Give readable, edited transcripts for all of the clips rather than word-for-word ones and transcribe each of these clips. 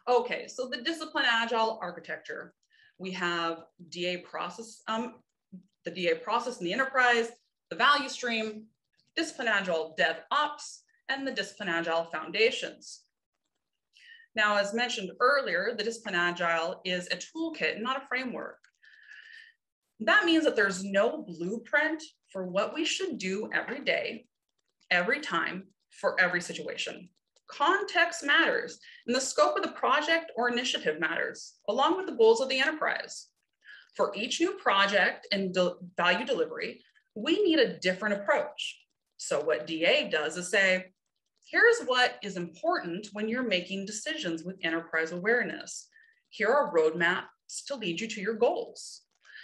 Okay, so the discipline agile architecture. We have DA process, the DA process in the enterprise, the value stream, discipline agile DevOps, and the discipline agile foundations. Now, as mentioned earlier, the discipline agile is a toolkit, not a framework. That means that there's no blueprint for what we should do every day, every time, for every situation. Context matters, and the scope of the project or initiative matters, along with the goals of the enterprise. For each new project and value delivery, we need a different approach. So what DA does is say, here's what is important when you're making decisions with enterprise awareness. Here are roadmaps to lead you to your goals.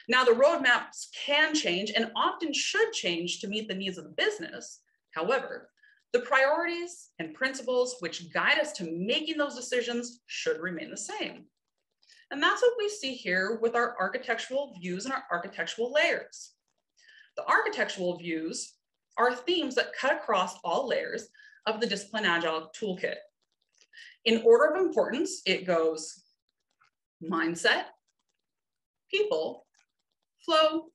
Now, the roadmaps can change and often should change to meet the needs of the business. However, the priorities and principles which guide us to making those decisions should remain the same. And that's what we see here with our architectural views and our architectural layers. The architectural views are themes that cut across all layers of the Discipline Agile toolkit. In order of importance, it goes mindset, people, flow,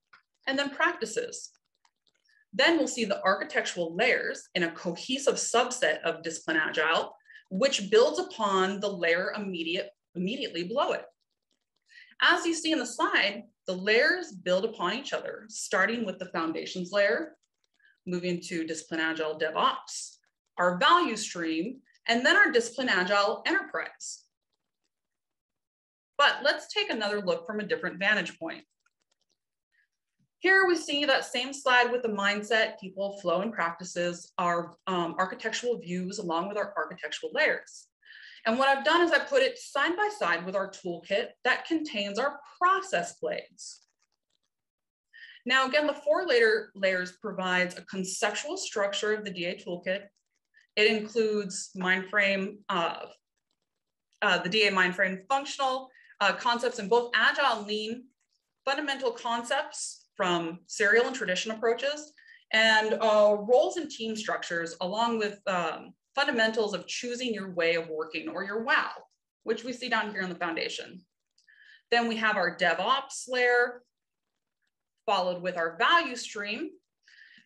and then practices. Then we'll see the architectural layers in a cohesive subset of Discipline Agile, which builds upon the layer immediately below it. As you see in the slide, the layers build upon each other, starting with the foundations layer, moving to Discipline Agile DevOps, our value stream, and then our Discipline Agile enterprise. But let's take another look from a different vantage point. Here we see that same slide with the mindset, people, flow, and practices, our architectural views along with our architectural layers. And what I've done is I put it side by side with our toolkit that contains our process blades. Now, again, the four layers provides a conceptual structure of the DA toolkit. It includes mindframe, the DA mindframe functional concepts in both Agile and Lean, fundamental concepts from serial and tradition approaches, and roles and team structures, along with fundamentals of choosing your way of working, or your WOW, which we see down here in the foundation. Then we have our DevOps layer, followed with our value stream.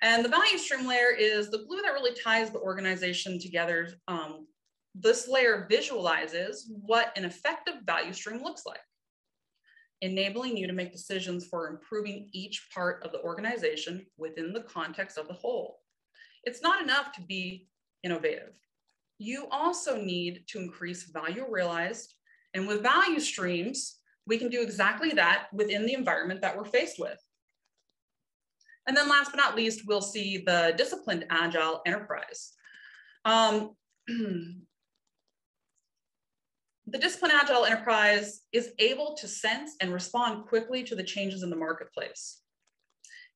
And the value stream layer is the glue that really ties the organization together. This layer visualizes what an effective value stream looks like, enabling you to make decisions for improving each part of the organization within the context of the whole. It's not enough to be innovative. You also need to increase value realized. And with value streams, we can do exactly that within the environment that we're faced with. And then last but not least, we'll see the disciplined agile enterprise. The disciplined agile enterprise is able to sense and respond quickly to the changes in the marketplace.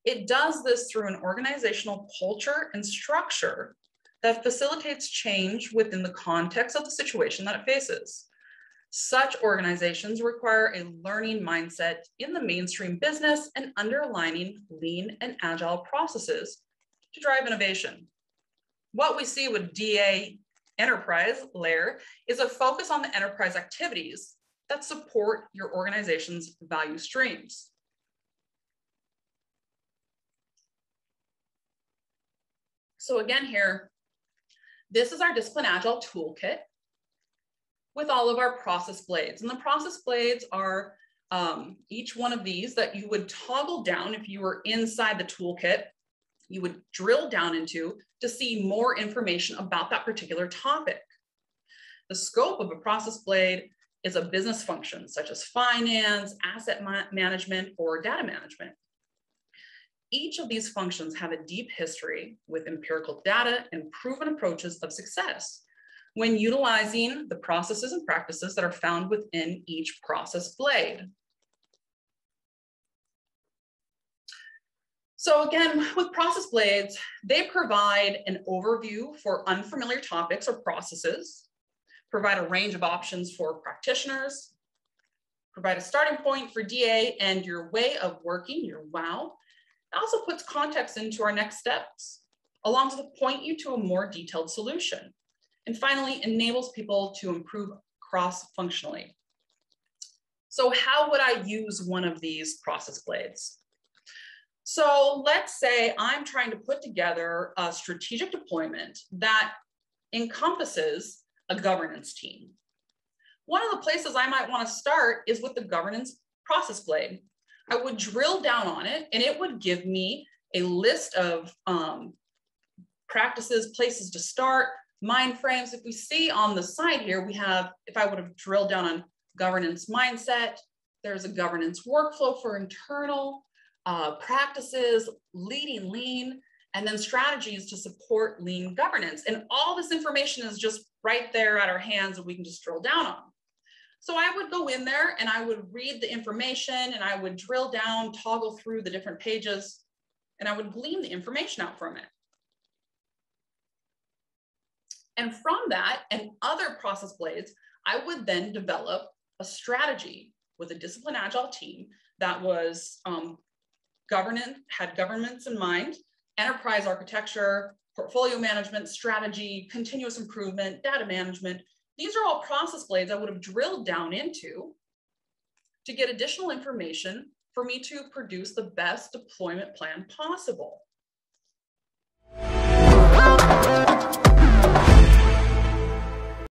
It does this through an organizational culture and structure that facilitates change within the context of the situation that it faces. Such organizations require a learning mindset in the mainstream business and underlining lean and agile processes to drive innovation. What we see with DA enterprise layer is a focus on the enterprise activities that support your organization's value streams. So again here, this is our Discipline Agile toolkit with all of our process blades. And the process blades are each one of these that you would toggle down if you were inside the toolkit. You would drill down into to see more information about that particular topic. The scope of a process blade is a business function such as finance, asset management, or data management. Each of these functions have a deep history with empirical data and proven approaches of success when utilizing the processes and practices that are found within each process blade. So again, with process blades, they provide an overview for unfamiliar topics or processes, provide a range of options for practitioners, provide a starting point for DA and your way of working, your WOW. It also puts context into our next steps, along to point you to a more detailed solution. And finally, enables people to improve cross-functionally. So how would I use one of these process blades? So let's say I'm trying to put together a strategic deployment that encompasses a governance team. One of the places I might want to start is with the governance process blade. I would drill down on it and it would give me a list of practices, places to start, mind frames. If we see on the side here, we have, if I would have drilled down on governance mindset, there's a governance workflow for internal practices, leading lean, and then strategies to support lean governance. And all this information is just right there at our hands that we can just drill down on. So I would go in there and I would read the information and I would drill down, toggle through the different pages, and I would glean the information out from it. And from that and other process blades, I would then develop a strategy with a disciplined agile team that was had governance in mind, enterprise architecture, portfolio management, strategy, continuous improvement, data management. These are all process blades I would have drilled down into to get additional information for me to produce the best deployment plan possible.